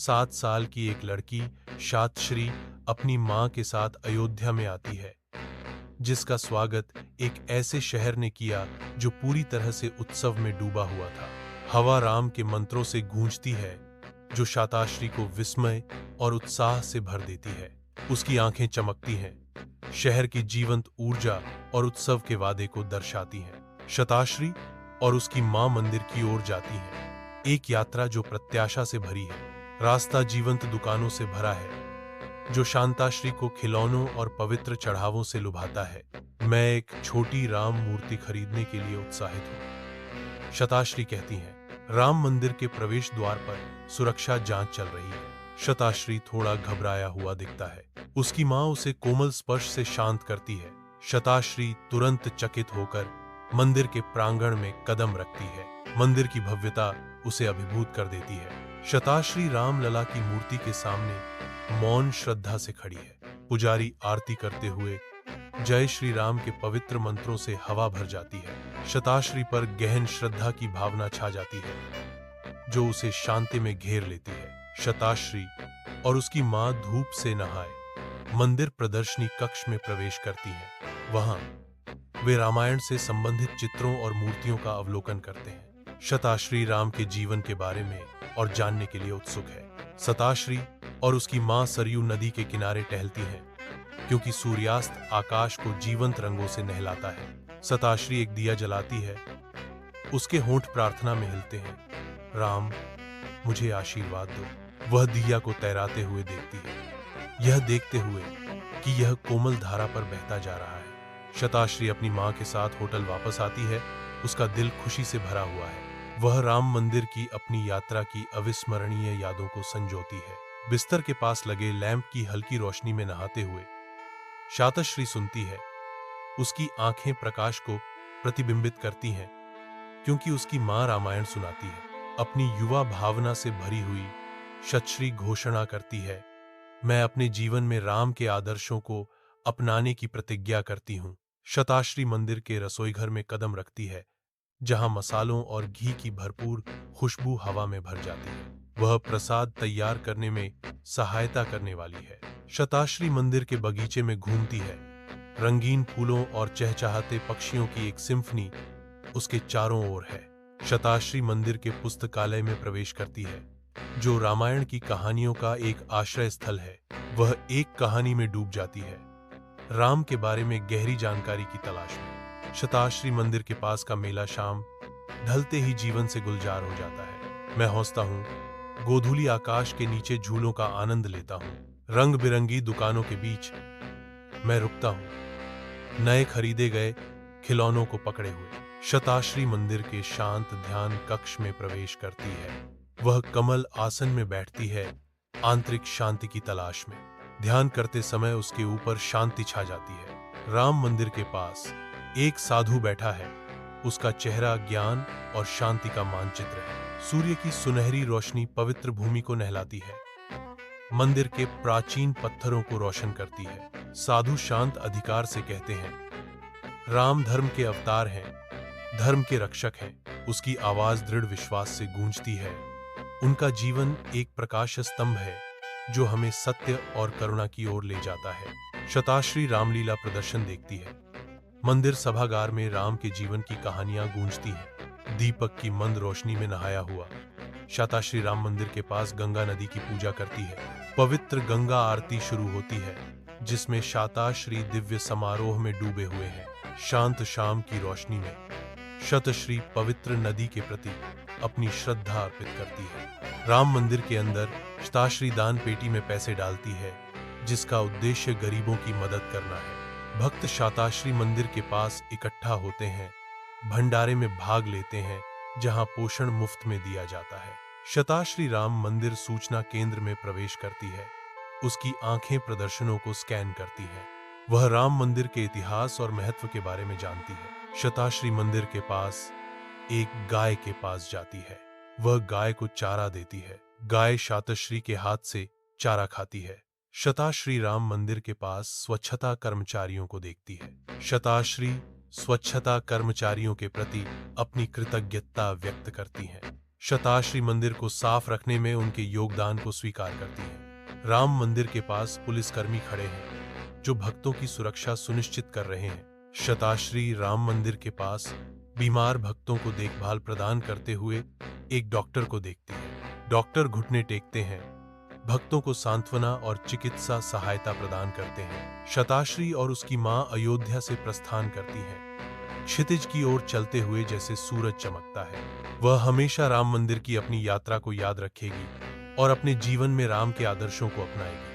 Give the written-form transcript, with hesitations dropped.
7 साल की एक लड़की शातश्री अपनी मां के साथ अयोध्या में आती है, जिसका स्वागत एक ऐसे शहर ने किया जो पूरी तरह से उत्सव में डूबा हुआ था। हवा राम के मंत्रों से गूंजती है, जो शाताश्री को विस्मय और उत्साह से भर देती है। उसकी आंखें चमकती हैं, शहर की जीवंत ऊर्जा और उत्सव के वादे को दर्शाती हैं। शताश्री और उसकी मां मंदिर की ओर जाती हैं, एक यात्रा जो प्रत्याशा से भरी है। रास्ता जीवंत दुकानों से भरा है, जो शांताश्री को खिलौनों और पवित्र चढ़ावों से लुभाता है। मैं एक छोटी राम मूर्ति खरीदने के लिए उत्साहित हूँ, शताश्री कहती हैं। राम मंदिर के प्रवेश द्वार पर सुरक्षा जांच चल रही है। शताश्री थोड़ा घबराया हुआ दिखता है। उसकी मां उसे कोमल स्पर्श से शांत करती है। शताश्री तुरंत चकित होकर मंदिर के प्रांगण में कदम रखती है। मंदिर की भव्यता उसे अभिभूत कर देती है। शताश्री रामलला की मूर्ति के सामने मौन श्रद्धा से खड़ी है। पुजारी आरती करते हुए जय श्री राम के पवित्र मंत्रों से हवा भर जाती है। शताश्री पर गहन श्रद्धा की भावना छा जाती है, जो उसे शांति में घेर लेती है। शताश्री और उसकी मां धूप से नहाए मंदिर प्रदर्शनी कक्ष में प्रवेश करती हैं। वहां वे रामायण से संबंधित चित्रों और मूर्तियों का अवलोकन करते हैं। शताश्री राम के जीवन के बारे में और जानने के लिए उत्सुक है। शताश्री और उसकी मां सरयू नदी के किनारे टहलती हैं, क्योंकि सूर्यास्त आकाश को जीवंत रंगों से नहलाता है। शताश्री एक दिया जलाती है, उसके होंठ प्रार्थना में हिलते हैं। राम, मुझे आशीर्वाद दो। वह दिया को तैराते हुए देखती है, यह देखते हुए कि यह कोमल धारा पर बहता जा रहा है। शताश्री अपनी मां के साथ होटल वापस आती है, उसका दिल खुशी से भरा हुआ है। वह राम मंदिर की अपनी यात्रा की अविस्मरणीय यादों को संजोती है। बिस्तर के पास लगे लैंप की हल्की रोशनी में नहाते हुए शातश्री सुनती है। उसकी आंखें प्रकाश को प्रतिबिंबित करती हैं, क्योंकि उसकी मां रामायण सुनाती है। अपनी युवा भावना से भरी हुई शतश्री घोषणा करती है, मैं अपने जीवन में राम के आदर्शों को अपनाने की प्रतिज्ञा करती हूँ। शताश्री मंदिर के रसोईघर में कदम रखती है, जहां मसालों और घी की भरपूर खुशबू हवा में भर जाती है। वह प्रसाद तैयार करने में सहायता करने वाली है। शताश्री मंदिर के बगीचे में घूमती है। रंगीन फूलों और चहचहाते पक्षियों की एक सिम्फनी उसके चारों ओर है। शताश्री मंदिर के पुस्तकालय में प्रवेश करती है, जो रामायण की कहानियों का एक आश्रय स्थल है। वह एक कहानी में डूब जाती है, राम के बारे में गहरी जानकारी की तलाश में। शताश्री मंदिर के पास का मेला शाम ढलते ही जीवन से गुलजार हो जाता है। मैं हौसता हूँ, गोधूली आकाश के नीचे झूलों का आनंद लेता हूँ। रंग बिरंगी दुकानों के बीच मैं रुकता हूँ, नए खरीदे गए खिलौनों को पकड़े हुए। शताश्री मंदिर के शांत ध्यान कक्ष में प्रवेश करती है। वह कमल आसन में बैठती है, आंतरिक शांति की तलाश में। ध्यान करते समय उसके ऊपर शांति छा जाती है। राम मंदिर के पास एक साधु बैठा है, उसका चेहरा ज्ञान और शांति का मानचित्र है। सूर्य की सुनहरी रोशनी पवित्र भूमि को नहलाती है, मंदिर के प्राचीन पत्थरों को रोशन करती है। साधु शांत अधिकार से कहते हैं, राम धर्म के अवतार हैं, धर्म के रक्षक हैं। उसकी आवाज दृढ़ विश्वास से गूंजती है। उनका जीवन एक प्रकाश स्तंभ है, जो हमें सत्य और करुणा की ओर ले जाता है। शताश्री रामलीला प्रदर्शन देखती है। मंदिर सभागार में राम के जीवन की कहानियां गूंजती हैं। दीपक की मंद रोशनी में नहाया हुआ शताश्री राम मंदिर के पास गंगा नदी की पूजा करती है। पवित्र गंगा आरती शुरू होती है, जिसमें शाताश्री दिव्य समारोह में डूबे हुए हैं। शांत शाम की रोशनी में शतश्री पवित्र नदी के प्रति अपनी श्रद्धा अर्पित करती है। राम मंदिर के अंदर शताश्री दान पेटी में पैसे डालती है, जिसका उद्देश्य गरीबों की मदद करना है। भक्त शाताश्री मंदिर के पास इकट्ठा होते हैं, भंडारे में भाग लेते हैं, जहां पोषण मुफ्त में दिया जाता है। शताश्री राम मंदिर सूचना केंद्र में प्रवेश करती है। उसकी आंखें प्रदर्शनों को स्कैन करती हैं। वह राम मंदिर के इतिहास और महत्व के बारे में जानती है। शताश्री मंदिर के पास एक गाय के पास जाती है। वह गाय को चारा देती है। गाय शातश्री के हाथ से चारा खाती है। शताश्री राम मंदिर के पास स्वच्छता कर्मचारियों को देखती है। शताश्री स्वच्छता कर्मचारियों के प्रति अपनी कृतज्ञता व्यक्त करती हैं। शताश्री मंदिर को साफ रखने में उनके योगदान को स्वीकार करती है। राम मंदिर के पास पुलिसकर्मी खड़े हैं जो भक्तों की सुरक्षा सुनिश्चित कर रहे हैं। शताश्री राम मंदिर के पास बीमार भक्तों को देखभाल प्रदान करते हुए एक डॉक्टर को देखती है। डॉक्टर घुटने टेकते हैं, भक्तों को सांत्वना और चिकित्सा सहायता प्रदान करते हैं। शताश्री और उसकी मां अयोध्या से प्रस्थान करती हैं, क्षितिज की ओर चलते हुए जैसे सूरज चमकता है। वह हमेशा राम मंदिर की अपनी यात्रा को याद रखेगी और अपने जीवन में राम के आदर्शों को अपनाएगी।